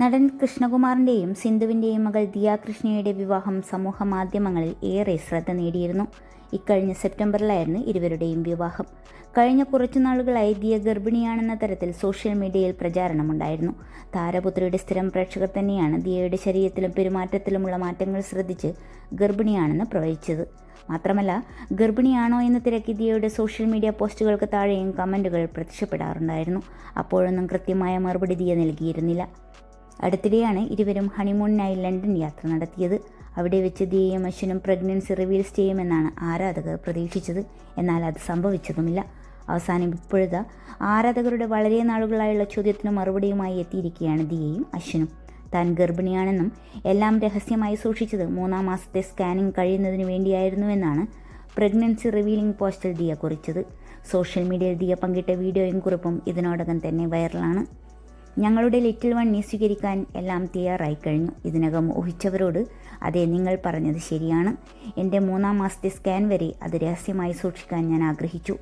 നടൻ കൃഷ്ണകുമാറിൻ്റെയും സിന്ധുവിൻ്റെയും മകൾ ദിയ കൃഷ്ണയുടെ വിവാഹം സമൂഹ മാധ്യമങ്ങളിൽ ഏറെ ശ്രദ്ധ നേടിയിരുന്നു. ഇക്കഴിഞ്ഞ സെപ്റ്റംബറിലായിരുന്നു ഇരുവരുടെയും വിവാഹം. കഴിഞ്ഞ കുറച്ചു നാളുകളായി ദിയ ഗർഭിണിയാണെന്ന തരത്തിൽ സോഷ്യൽ മീഡിയയിൽ പ്രചാരണമുണ്ടായിരുന്നു. താരപുത്രിയുടെ സ്ഥിരം പ്രേക്ഷകർ തന്നെയാണ് ദിയയുടെ ശരീരത്തിലും പെരുമാറ്റത്തിലുമുള്ള മാറ്റങ്ങൾ ശ്രദ്ധിച്ച് ഗർഭിണിയാണെന്ന് പ്രവചിച്ചത്. മാത്രമല്ല, ഗർഭിണിയാണോ എന്ന് തിരക്കി ദിയയുടെ സോഷ്യൽ മീഡിയ പോസ്റ്റുകൾക്ക് താഴെയും കമൻറ്റുകൾ പ്രത്യക്ഷപ്പെടാറുണ്ടായിരുന്നു. അപ്പോഴൊന്നും കൃത്യമായ മറുപടി ദിയ നൽകിയിരുന്നില്ല. അടുത്തിടെയാണ് ഇരുവരും ഹണിമൂണിനായി ലണ്ടൻ യാത്ര നടത്തിയത്. അവിടെ വെച്ച് ദിയയും അശ്വിനും പ്രഗ്നൻസി റിവീൽസ് ചെയ്യുമെന്നാണ് ആരാധകർ പ്രതീക്ഷിച്ചത്. എന്നാൽ അത് സംഭവിച്ചതുമില്ല. അവസാനം ഇപ്പോഴത്തെ ആരാധകരുടെ വളരെ നാളുകളായുള്ള ചോദ്യത്തിന് മറുപടിയുമായി എത്തിയിരിക്കുകയാണ് ദിയയും അശ്വിനും. താൻ ഗർഭിണിയാണെന്നും എല്ലാം രഹസ്യമായി സൂക്ഷിച്ചത് 3-ാം മാസത്തെ സ്കാനിംഗ് കഴിയുന്നതിന് വേണ്ടിയായിരുന്നുവെന്നാണ് പ്രഗ്നൻസി റിവീലിംഗ് പോസ്റ്റിൽ ദിയ കുറിച്ചത്. സോഷ്യൽ മീഡിയയിൽ ദിയ പങ്കിട്ട വീഡിയോയും കുറിപ്പും ഇതിനോടകം തന്നെ വൈറലാണ്. ഞങ്ങളുടെ ലിറ്റിൽ വണ്ണി സ്വീകരിക്കാൻ എല്ലാം തയ്യാറായി കഴിഞ്ഞു. ഇതിനകം ഊഹിച്ചവരോട് അതെ, നിങ്ങൾ പറഞ്ഞത് ശരിയാണ്. എൻ്റെ 3-ാം മാസത്തെ സ്കാൻ വരെ അത് രഹസ്യമായി സൂക്ഷിക്കാൻ ഞാൻ ആഗ്രഹിച്ചു.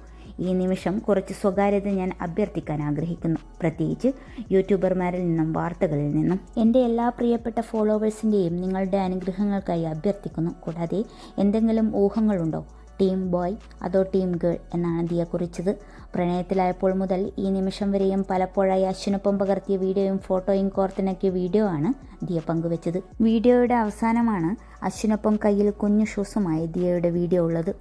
ഈ നിമിഷം കുറച്ച് സ്വകാര്യത ഞാൻ അഭ്യർത്ഥിക്കാൻ ആഗ്രഹിക്കുന്നു, പ്രത്യേകിച്ച് യൂട്യൂബർമാരിൽ നിന്നും വാർത്തകളിൽ നിന്നും. എൻ്റെ എല്ലാ പ്രിയപ്പെട്ട ഫോളോവേഴ്സിൻ്റെയും നിങ്ങളുടെ അനുഗ്രഹങ്ങൾക്കായി അഭ്യർത്ഥിക്കുന്നു. കൂടാതെ എന്തെങ്കിലും ഊഹങ്ങളുണ്ടോ? ടീം ബോയ് അതോ ടീം ഗേൾ എന്നാണ് ദിയ കുറിച്ചത്. പ്രണയത്തിലായപ്പോൾ മുതൽ ഈ നിമിഷം വരെയും പലപ്പോഴായി അശ്വിനൊപ്പം പകർത്തിയ വീഡിയോയും ഫോട്ടോയും കോർത്തിണക്കിയ വീഡിയോ ആണ് ദിയ പങ്കുവച്ചത്. വീഡിയോയുടെ അവസാനമാണ് അശ്വിനൊപ്പം കയ്യിൽ കുഞ്ഞു ഷൂസുമായി ദിയയുടെ വീഡിയോ ഉള്ളത്.